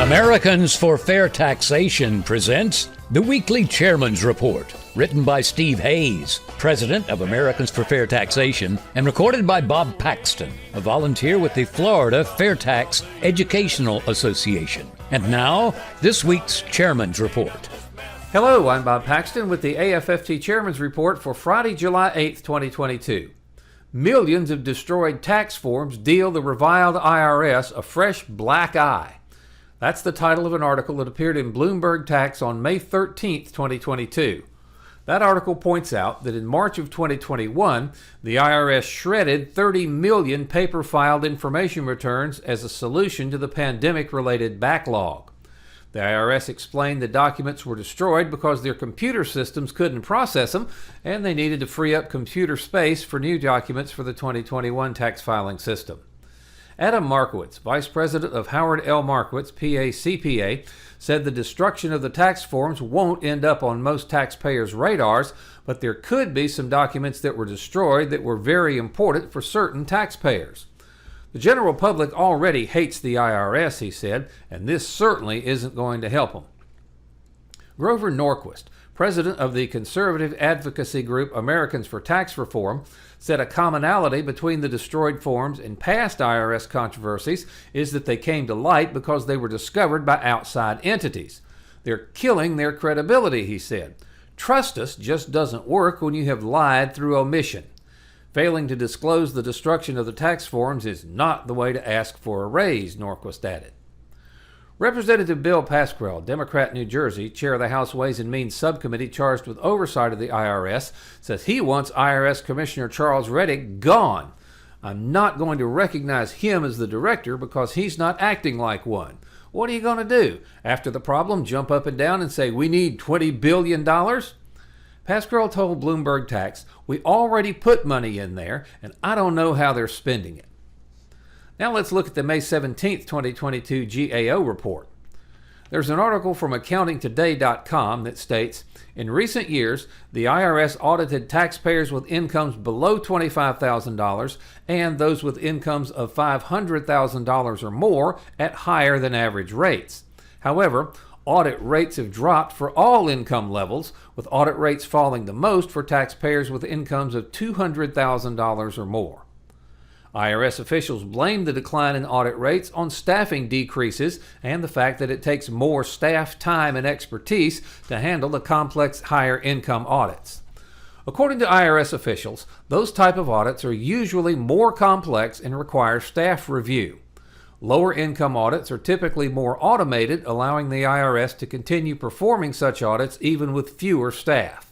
Americans for Fair Taxation presents the weekly Chairman's Report, written by Steve Hayes, president of Americans for Fair Taxation, and recorded by Bob Paxton, a volunteer with the Florida FAIRtax Educational Association. And now, this week's Chairman's Report. Hello, I'm Bob Paxton with the AFFT Chairman's Report for Friday, July 8th, 2022. Millions of destroyed tax forms deal the reviled IRS a fresh black eye. That's the title of an article that appeared in Bloomberg Tax on May 13th, 2022. That article points out that in March of 2021, the IRS shredded 30 million paper-filed information returns as a solution to the pandemic-related backlog. The IRS explained the documents were destroyed because their computer systems couldn't process them, and they needed to free up computer space for new documents for the 2021 tax filing system. Adam Markowitz, Vice President of Howard L. Markowitz, PA-CPA, said the destruction of the tax forms won't end up on most taxpayers' radars, but there could be some documents that were destroyed that were very important for certain taxpayers. The general public already hates the IRS, he said, and this certainly isn't going to help them. Grover Norquist, president of the conservative advocacy group Americans for Tax Reform, said a commonality between the destroyed forms and past IRS controversies is that they came to light because they were discovered by outside entities. They're killing their credibility, he said. Trust us just doesn't work when you have lied through omission. Failing to disclose the destruction of the tax forms is not the way to ask for a raise, Norquist added. Representative Bill Pascrell, Democrat, New Jersey, chair of the House Ways and Means Subcommittee charged with oversight of the IRS, says he wants IRS Commissioner Charles Rettig gone. I'm not going to recognize him as the director because he's not acting like one. What are you going to do? After the problem, jump up and down and say, we need $20 billion? Pascrell told Bloomberg Tax, we already put money in there, and I don't know how they're spending it. Now let's look at the May 17, 2022 GAO report. There's an article from accountingtoday.com that states, in recent years, the IRS audited taxpayers with incomes below $25,000 and those with incomes of $500,000 or more at higher than average rates. However, audit rates have dropped for all income levels, with audit rates falling the most for taxpayers with incomes of $200,000 or more. IRS officials blamed the decline in audit rates on staffing decreases and the fact that it takes more staff time and expertise to handle the complex higher income audits. According to IRS officials, those type of audits are usually more complex and require staff review. Lower income audits are typically more automated, allowing the IRS to continue performing such audits even with fewer staff.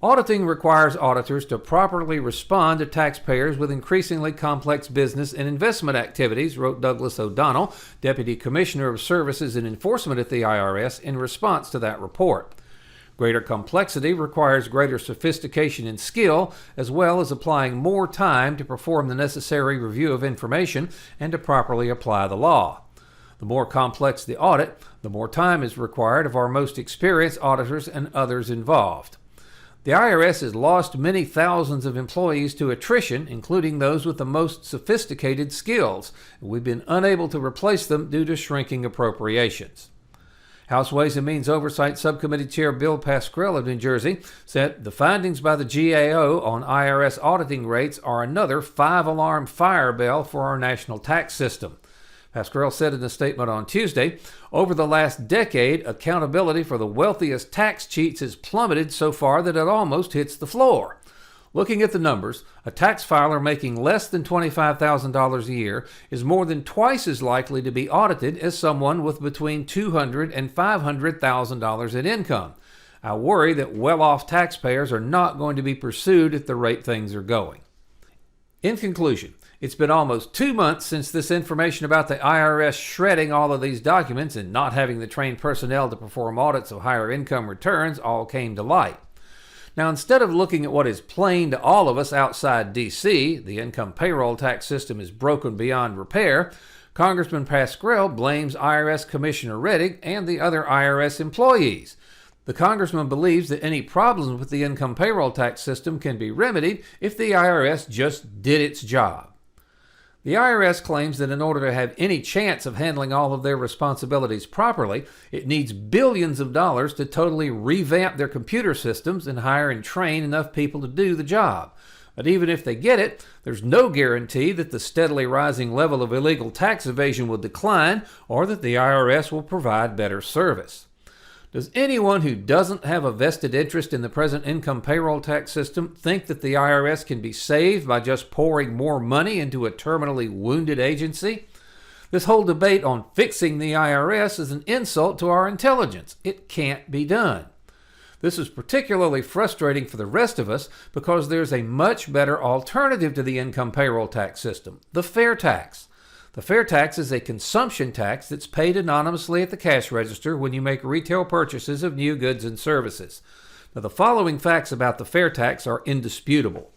Auditing requires auditors to properly respond to taxpayers with increasingly complex business and investment activities, wrote Douglas O'Donnell, Deputy Commissioner of Services and Enforcement at the IRS, in response to that report. Greater complexity requires greater sophistication and skill, as well as applying more time to perform the necessary review of information and to properly apply the law. The more complex the audit, the more time is required of our most experienced auditors and others involved. The IRS has lost many thousands of employees to attrition, including those with the most sophisticated skills, and we've been unable to replace them due to shrinking appropriations. House Ways and Means Oversight Subcommittee Chair Bill Pascrell of New Jersey said the findings by the GAO on IRS auditing rates are another five-alarm fire bell for our national tax system. Pascrell said in a statement on Tuesday, over the last decade, accountability for the wealthiest tax cheats has plummeted so far that it almost hits the floor. Looking at the numbers, a tax filer making less than $25,000 a year is more than twice as likely to be audited as someone with between $200,000 and $500,000 in income. I worry that well-off taxpayers are not going to be pursued at the rate things are going. In conclusion, it's been almost 2 months since this information about the IRS shredding all of these documents and not having the trained personnel to perform audits of higher income returns all came to light. Now, instead of looking at what is plain to all of us outside D.C., the income payroll tax system is broken beyond repair, Congressman Pascrell blames IRS Commissioner Rettig and the other IRS employees. The congressman believes that any problems with the income payroll tax system can be remedied if the IRS just did its job. The IRS claims that in order to have any chance of handling all of their responsibilities properly, it needs billions of dollars to totally revamp their computer systems and hire and train enough people to do the job. But even if they get it, there's no guarantee that the steadily rising level of illegal tax evasion will decline or that the IRS will provide better service. Does anyone who doesn't have a vested interest in the present income payroll tax system think that the IRS can be saved by just pouring more money into a terminally wounded agency? This whole debate on fixing the IRS is an insult to our intelligence. It can't be done. This is particularly frustrating for the rest of us because there's a much better alternative to the income payroll tax system, the FAIRtax. The FAIRtax is a consumption tax that's paid anonymously at the cash register when you make retail purchases of new goods and services. Now, the following facts about the FAIRtax are indisputable.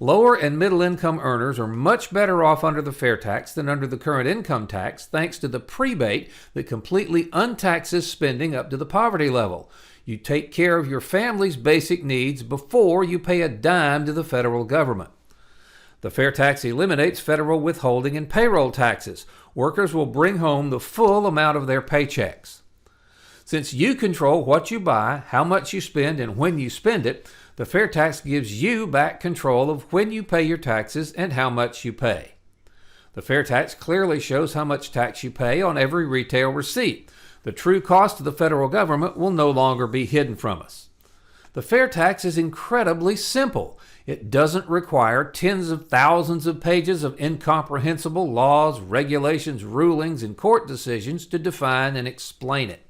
Lower and middle income earners are much better off under the FAIRtax than under the current income tax thanks to the prebate that completely untaxes spending up to the poverty level. You take care of your family's basic needs before you pay a dime to the federal government. The FAIRtax eliminates federal withholding and payroll taxes. Workers will bring home the full amount of their paychecks. Since you control what you buy, how much you spend, and when you spend it, the FAIRtax gives you back control of when you pay your taxes and how much you pay. The FAIRtax clearly shows how much tax you pay on every retail receipt. The true cost to the federal government will no longer be hidden from us. The FAIRtax is incredibly simple. It doesn't require tens of thousands of pages of incomprehensible laws, regulations, rulings, and court decisions to define and explain it.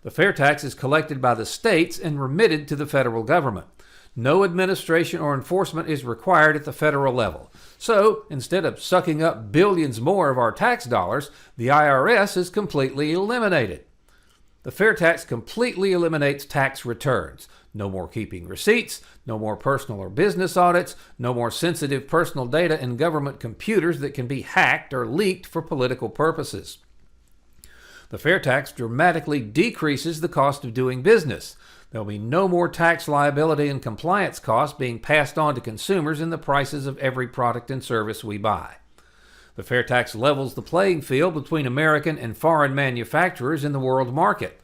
The FAIRtax is collected by the states and remitted to the federal government. No administration or enforcement is required at the federal level. So, instead of sucking up billions more of our tax dollars, the IRS is completely eliminated. The FAIRtax completely eliminates tax returns. No more keeping receipts, no more personal or business audits, no more sensitive personal data in government computers that can be hacked or leaked for political purposes. The FAIRtax dramatically decreases the cost of doing business. There will be no more tax liability and compliance costs being passed on to consumers in the prices of every product and service we buy. The FAIRtax levels the playing field between American and foreign manufacturers in the world market.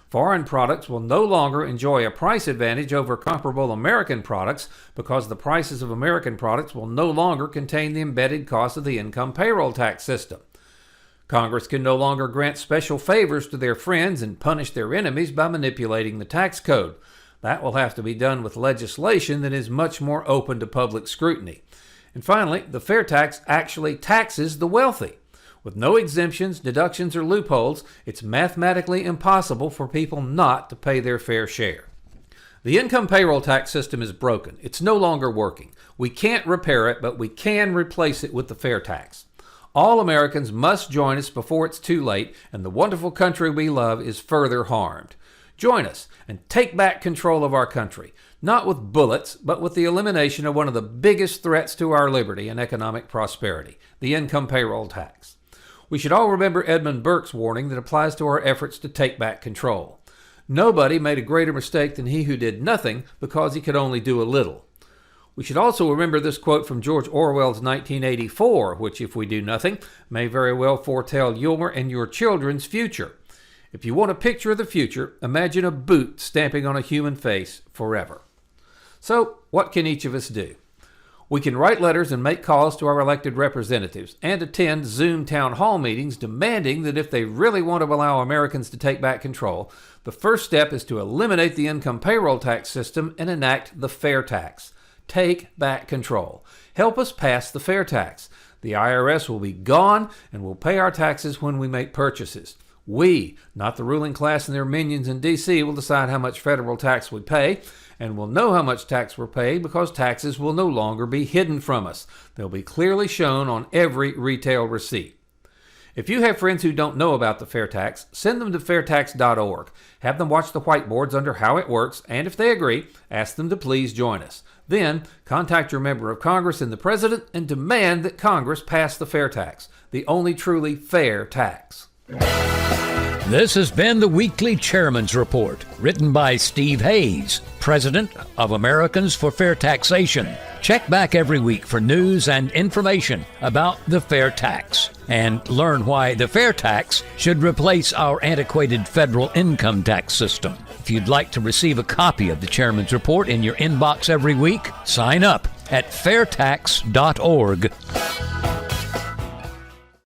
Foreign products will no longer enjoy a price advantage over comparable American products because the prices of American products will no longer contain the embedded cost of the income payroll tax system. Congress can no longer grant special favors to their friends and punish their enemies by manipulating the tax code. That will have to be done with legislation that is much more open to public scrutiny. And finally, the FAIRtax actually taxes the wealthy. With no exemptions, deductions, or loopholes, it's mathematically impossible for people not to pay their fair share. The income payroll tax system is broken. It's no longer working. We can't repair it, but we can replace it with the FAIRtax. All Americans must join us before it's too late, and the wonderful country we love is further harmed. Join us and take back control of our country, not with bullets, but with the elimination of one of the biggest threats to our liberty and economic prosperity, the income payroll tax. We should all remember Edmund Burke's warning that applies to our efforts to take back control. Nobody made a greater mistake than he who did nothing because he could only do a little. We should also remember this quote from George Orwell's 1984, which, if we do nothing, may very well foretell your and your children's future. If you want a picture of the future, imagine a boot stamping on a human face forever. So, what can each of us do? We can write letters and make calls to our elected representatives and attend Zoom town hall meetings demanding that if they really want to allow Americans to take back control, the first step is to eliminate the income payroll tax system and enact the FAIRtax. Take back control. Help us pass the FAIRtax. The IRS will be gone and we'll pay our taxes when we make purchases. We, not the ruling class and their minions in D.C., will decide how much federal tax we pay, and we'll know how much tax we're paid because taxes will no longer be hidden from us. They'll be clearly shown on every retail receipt. If you have friends who don't know about the FAIRtax, send them to FAIRtax.org. Have them watch the whiteboards under how it works, and if they agree, ask them to please join us. Then, contact your member of Congress and the President and demand that Congress pass the FAIRtax, the only truly fair tax. This has been the Weekly Chairman's Report, written by Steve Hayes, President of Americans for Fair Taxation. Check back every week for news and information about the fair tax, and learn why the fair tax should replace our antiquated federal income tax system. If you'd like to receive a copy of the Chairman's Report in your inbox every week, sign up at FAIRtax.org.